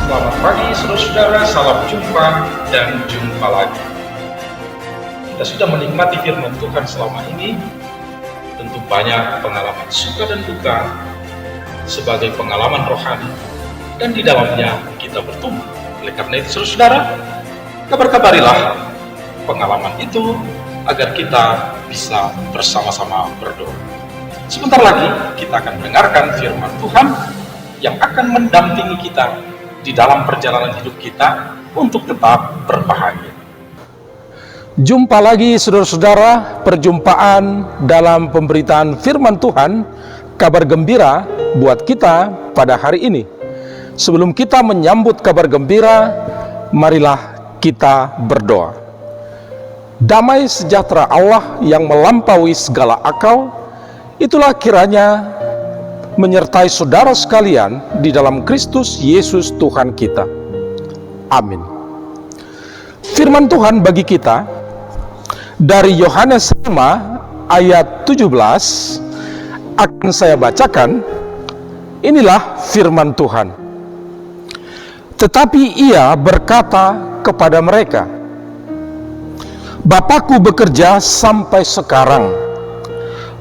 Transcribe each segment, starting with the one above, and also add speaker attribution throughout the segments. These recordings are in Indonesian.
Speaker 1: Selamat pagi saudara-saudara, salam jumpa dan jumpa lagi. Kita sudah menikmati firman Tuhan selama ini. Tentu banyak pengalaman suka dan duka sebagai pengalaman rohani, dan di dalamnya kita bertumbuh. Oleh karena itu saudara-saudara, kabar-kabarilah pengalaman itu agar kita bisa bersama-sama berdoa. Sebentar lagi kita akan mendengarkan firman Tuhan yang akan mendampingi kita di dalam perjalanan hidup kita untuk tetap berbahagia.
Speaker 2: Jumpa lagi saudara-saudara, perjumpaan dalam pemberitaan firman Tuhan, kabar gembira buat kita pada hari ini. Sebelum kita menyambut kabar gembira, marilah kita berdoa. Damai sejahtera Allah yang melampaui segala akal, itulah kiranya menyertai saudara sekalian di dalam Kristus Yesus Tuhan kita. Amin. Firman Tuhan bagi kita dari Yohanes 5 ayat 17 akan saya bacakan. Inilah firman Tuhan. Tetapi ia berkata kepada mereka, Bapakku bekerja sampai sekarang,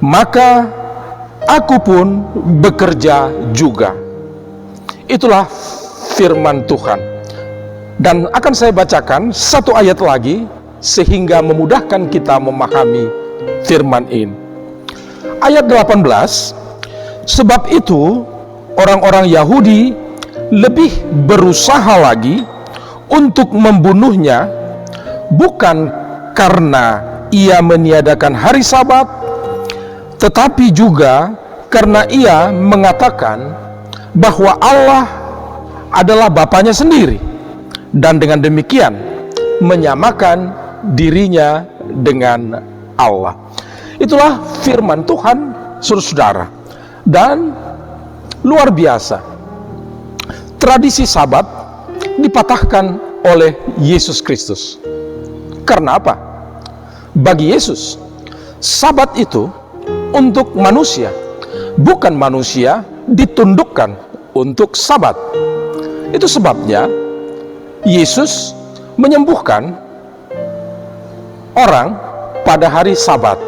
Speaker 2: maka aku pun bekerja juga. Itulah firman Tuhan. Dan akan saya bacakan satu ayat lagi sehingga memudahkan kita memahami firman ini. Ayat 18, sebab itu orang-orang Yahudi lebih berusaha lagi untuk membunuhnya, bukan karena ia meniadakan hari Sabat, tetapi juga karena ia mengatakan bahwa Allah adalah Bapanya sendiri, dan dengan demikian menyamakan dirinya dengan Allah. Itulah firman Tuhan, saudara-saudara. Dan luar biasa, tradisi Sabat dipatahkan oleh Yesus Kristus. Karena apa? Bagi Yesus, Sabat itu untuk manusia, bukan manusia ditundukkan untuk Sabat. Itu sebabnya Yesus menyembuhkan orang pada hari Sabat,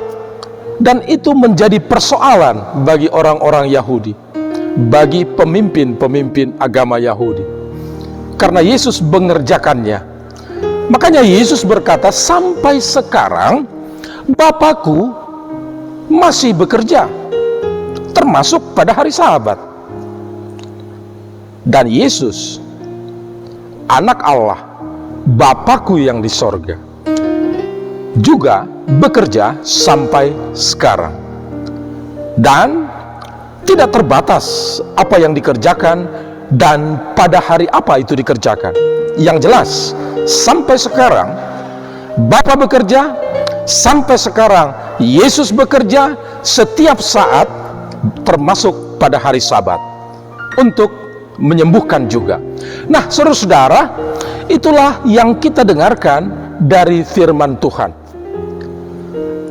Speaker 2: dan itu menjadi persoalan bagi orang-orang Yahudi, bagi pemimpin-pemimpin agama Yahudi, karena Yesus mengerjakannya. Makanya Yesus berkata, sampai sekarang Bapakku masih bekerja, termasuk pada hari Sabat. Dan Yesus, anak Allah, Bapakku yang di sorga, juga bekerja sampai sekarang. Dan tidak terbatas apa yang dikerjakan dan pada hari apa itu dikerjakan. Yang jelas, sampai sekarang Bapa bekerja, sampai sekarang Yesus bekerja setiap saat, termasuk pada hari Sabat, untuk menyembuhkan juga. Nah, saudara-saudara, itulah yang kita dengarkan dari firman Tuhan.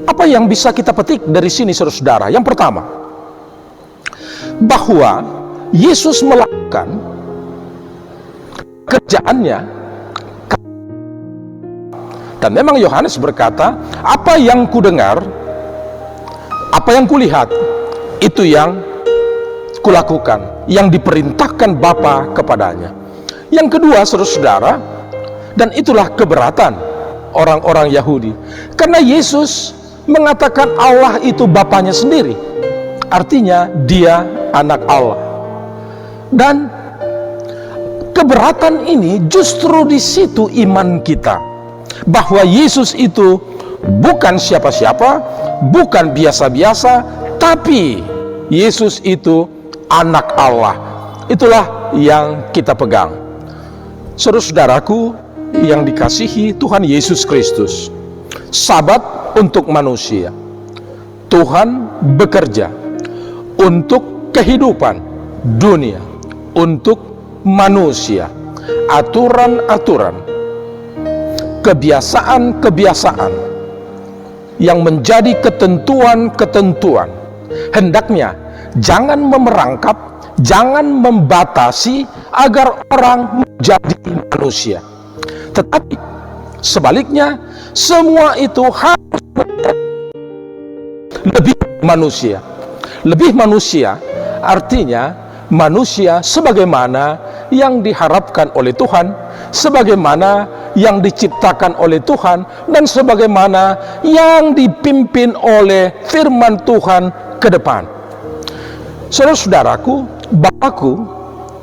Speaker 2: Apa yang bisa kita petik dari sini, saudara-saudara? Yang pertama, bahwa Yesus melakukan kerjaannya. Dan memang Yohanes berkata, apa yang kudengar, apa yang kulihat, itu yang kulakukan, yang diperintahkan Bapa kepadanya. Yang kedua, saudara-saudara, dan itulah keberatan orang-orang Yahudi, karena Yesus mengatakan Allah itu Bapanya sendiri, artinya dia anak Allah. Dan keberatan ini justru di situ iman kita, bahwa Yesus itu bukan siapa-siapa, bukan biasa-biasa, tapi Yesus itu anak Allah. Itulah yang kita pegang. Saudara-saudaraku yang dikasihi Tuhan Yesus Kristus, Sabat untuk manusia, Tuhan bekerja untuk kehidupan dunia, untuk manusia. Aturan-aturan, kebiasaan-kebiasaan yang menjadi ketentuan-ketentuan, hendaknya jangan memerangkap, Jangan membatasi agar orang menjadi manusia. Tetapi sebaliknya, semua itu harus lebih manusia. Lebih manusia artinya manusia sebagaimana yang diharapkan oleh Tuhan, sebagaimana yang diciptakan oleh Tuhan, dan sebagaimana yang dipimpin oleh firman Tuhan ke depan. Saudara-saudaraku, Bapakku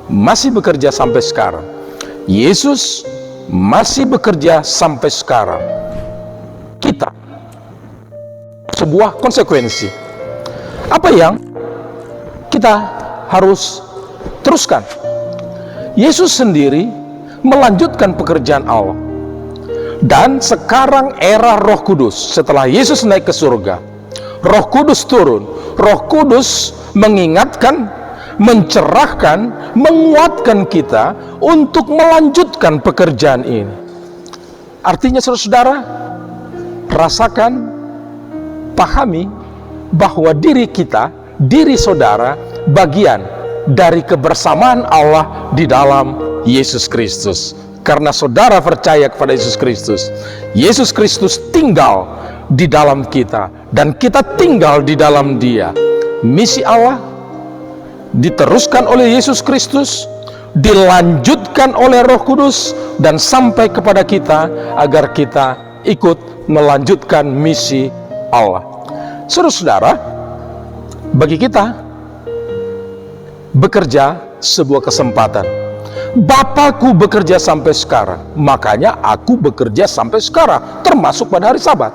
Speaker 2: masih bekerja sampai sekarang. Yesus masih bekerja sampai sekarang. Kita sebuah konsekuensi. Apa yang kita harus teruskan? Yesus sendiri melanjutkan pekerjaan Allah. Dan sekarang era Roh Kudus, setelah Yesus naik ke surga, Roh Kudus turun. Roh Kudus mengingatkan, mencerahkan, menguatkan kita untuk melanjutkan pekerjaan ini. Artinya saudara-saudara, rasakan, pahami bahwa diri kita, diri saudara, bagian dari kebersamaan Allah di dalam Yesus Kristus. Karena saudara percaya kepada Yesus Kristus, Yesus Kristus tinggal di dalam kita dan kita tinggal di dalam Dia. Misi Allah diteruskan oleh Yesus Kristus, dilanjutkan oleh Roh Kudus, dan sampai kepada kita agar kita ikut melanjutkan misi Allah. Saudara-saudara, bagi kita bekerja sebuah kesempatan. Bapakku bekerja sampai sekarang, makanya aku bekerja sampai sekarang, termasuk pada hari Sabat.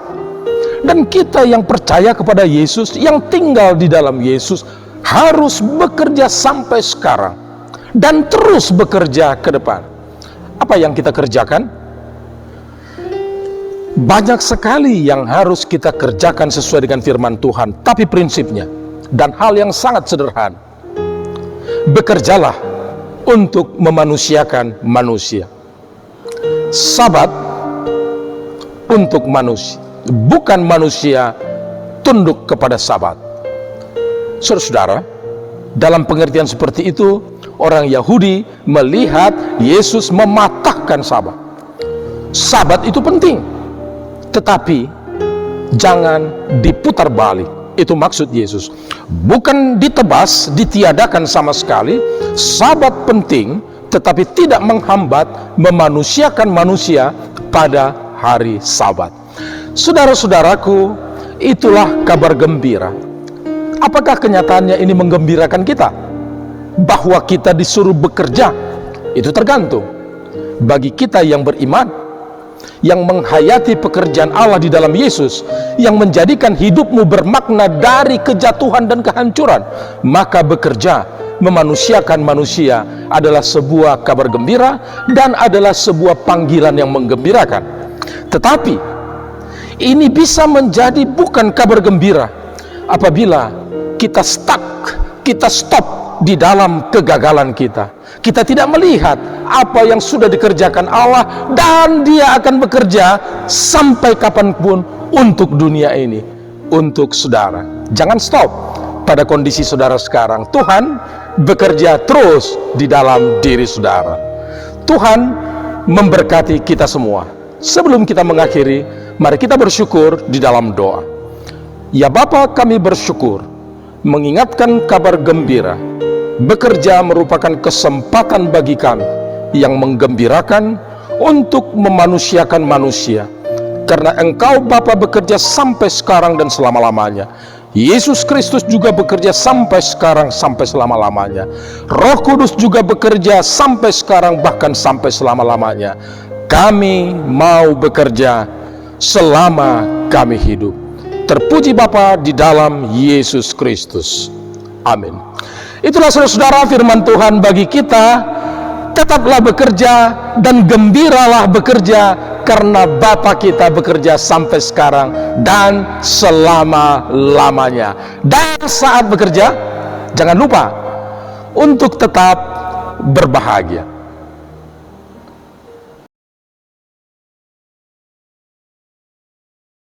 Speaker 2: Dan kita yang percaya kepada Yesus, yang tinggal di dalam Yesus, harus bekerja sampai sekarang dan terus bekerja ke depan. Apa yang kita kerjakan? Banyak sekali yang harus kita kerjakan sesuai dengan firman Tuhan, tapi prinsipnya dan hal yang sangat sederhana. Bekerjalah untuk memanusiakan manusia. Sabat untuk manusia, bukan manusia tunduk kepada Sabat. Saudara-saudara, dalam pengertian seperti itu, orang Yahudi melihat Yesus mematahkan Sabat. Sabat itu penting, tetapi jangan diputar balik. Itu maksud Yesus. Bukan ditebas, ditiadakan sama sekali. Sabat penting, tetapi tidak menghambat memanusiakan manusia pada hari Sabat. Saudara-saudaraku, itulah kabar gembira. Apakah kenyataannya ini menggembirakan kita? Bahwa kita disuruh bekerja, itu tergantung. Bagi kita yang beriman, yang menghayati pekerjaan Allah di dalam Yesus, yang menjadikan hidupmu bermakna dari kejatuhan dan kehancuran, maka bekerja memanusiakan manusia adalah sebuah kabar gembira dan adalah sebuah panggilan yang menggembirakan. Tetapi ini bisa menjadi bukan kabar gembira apabila kita stuck, kita stop di dalam kegagalan kita. Kita tidak melihat apa yang sudah dikerjakan Allah, dan Dia akan bekerja sampai kapanpun untuk dunia ini, untuk saudara. Jangan stop pada kondisi saudara sekarang. Tuhan bekerja terus di dalam diri saudara. Tuhan memberkati kita semua. Sebelum kita mengakhiri, mari kita bersyukur di dalam doa. Ya Bapa, kami bersyukur mengingatkan kabar gembira. Bekerja merupakan kesempatan bagi kami yang menggembirakan untuk memanusiakan manusia. Karena Engkau Bapa bekerja sampai sekarang dan selama-lamanya. Yesus Kristus juga bekerja sampai sekarang, sampai selama-lamanya. Roh Kudus juga bekerja sampai sekarang, bahkan sampai selama-lamanya. Kami mau bekerja selama kami hidup. Terpuji Bapa di dalam Yesus Kristus. Amin. Itulah saudara-saudara firman Tuhan bagi kita. Tetaplah bekerja dan gembiralah bekerja, karena Bapa kita bekerja sampai sekarang dan selama-lamanya. Dan saat bekerja, jangan lupa untuk tetap berbahagia.